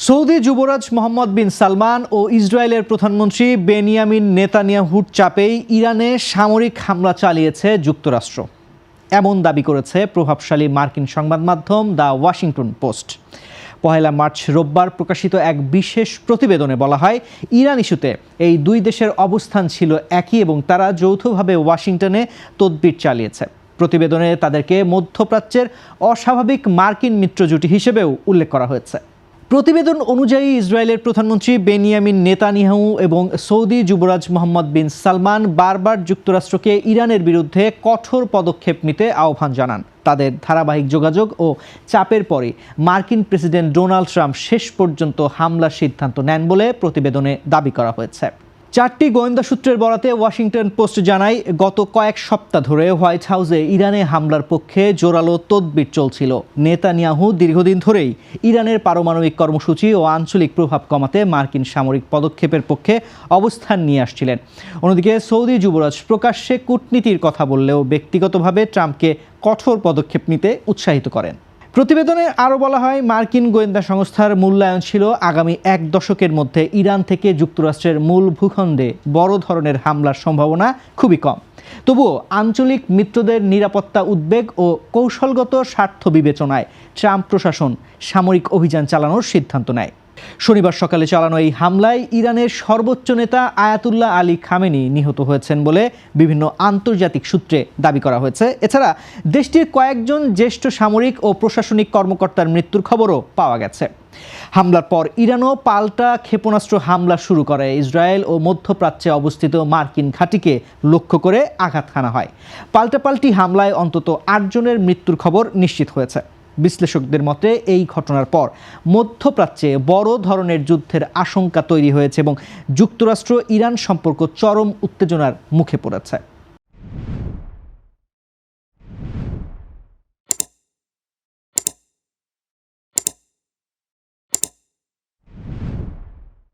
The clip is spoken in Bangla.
সৌদি যুবরাজ মোহাম্মদ বিন সালমান ও ইসরায়েলের প্রধানমন্ত্রী বেনিয়ামিন নেতানিয়াহুর চাপেই ইরানে সামরিক হামলা চালিয়েছে যুক্তরাষ্ট্র, এমন দাবি করেছে প্রভাবশালী মার্কিন সংবাদ মাধ্যম the Washington post. Pohela March রোববার প্রকাশিত এক বিশেষ প্রতিবেদনে বলা হয়, ইরান ইস্যুতে এই দুই দেশের অবস্থান ছিল একই এবং তারা যৌথভাবে ওয়াশিংটনে তদবির চালিয়েছে। প্রতিবেদনে তাদেরকে মধ্যপ্রাচ্যের অস্বাভাবিক মার্কিন মিত্রজোট হিসেবেও উল্লেখ করা হয়েছে। প্রতিবেদন অনুযায়ী ইসরায়েলের প্রধানমন্ত্রী বেনিয়ামিন নেতানিয়াহু এবং সৌদি যুবরাজ মোহাম্মদ বিন সালমান বারবার যুক্তরাষ্ট্রকে ইরানের বিরুদ্ধে কঠোর পদক্ষেপ নিতে আহ্বান জানান। তাদের ধারাবাহিক যোগাযোগ ও চাপের পরে মার্কিন প্রেসিডেন্ট ডোনাল্ড ট্রাম্প শেষ পর্যন্ত হামলার সিদ্ধান্ত নেন বলে প্রতিবেদনে দাবি করা হয়েছে। 4টি গোয়েন্দা সূত্রের বরাতে ওয়াশিংটন পোস্ট জানায়, গত কয়েক সপ্তাহ ধরে হোয়াইট হাউসে ইরানে হামলার পক্ষে জোরালো তদবির চলছিল। নেতানিয়াহু দীর্ঘদিন ধরেই ইরানের পারমাণবিক কর্মসূচি ও আঞ্চলিক প্রভাব কমাতে মার্কিন সামরিক পদক্ষেপের পক্ষে অবস্থান নিয়ে আসছিলেন। অন্যদিকে সৌদি যুবরাজ প্রকাশ্যে কূটনীতির কথা বললেও ব্যক্তিগতভাবে ট্রাম্পকে কঠোর পদক্ষেপ নিতে উৎসাহিত করেন। প্রতিবেদনে আরও বলা হয়, মার্কিন গোয়েন্দা সংস্থার মূল্যায়ন ছিল আগামী এক দশকের মধ্যে ইরান থেকে যুক্তরাষ্ট্রের মূল ভূখণ্ডে বড় ধরনের হামলার সম্ভাবনা খুবই কম। তবুও আঞ্চলিক মিত্রদের নিরাপত্তা উদ্বেগ ও কৌশলগত স্বার্থ বিবেচনায় ট্রাম্প প্রশাসন সামরিক অভিযান চালানোর সিদ্ধান্ত নেয়। শনিবার সকালে চালানো এই হামলায় ইরানের সর্বোচ্চ নেতা আয়াতুল্লাহ আলী খামেনি নিহত হয়েছেন বলে বিভিন্ন আন্তর্জাতিক সূত্রে দাবি করা হয়েছে। এছাড়া দেশটির কয়েকজন জ্যেষ্ঠ সামরিক ও প্রশাসনিক কর্মকর্তার মৃত্যুর খবরও পাওয়া গেছে। হামলার পর ইরানও পাল্টা ক্ষেপণাস্ত্র হামলা শুরু করে। ইসরায়েল ও মধ্যপ্রাচ্যে অবস্থিত মার্কিন ঘাঁটিকে লক্ষ্য করে আঘাত হানা হয়। পাল্টাপাল্টি হামলায় অন্তত 8 জনের মৃত্যুর খবর নিশ্চিত হয়েছে। বিশ্লেষকদের মতে এই ঘটনার পর মধ্যপ্রাচ্যে বড় ধরনের যুদ্ধের আশঙ্কা তৈরি হয়েছে এবং যুক্তরাষ্ট্র ইরান সম্পর্ক চরম উত্তেজনার মুখে পড়েছে।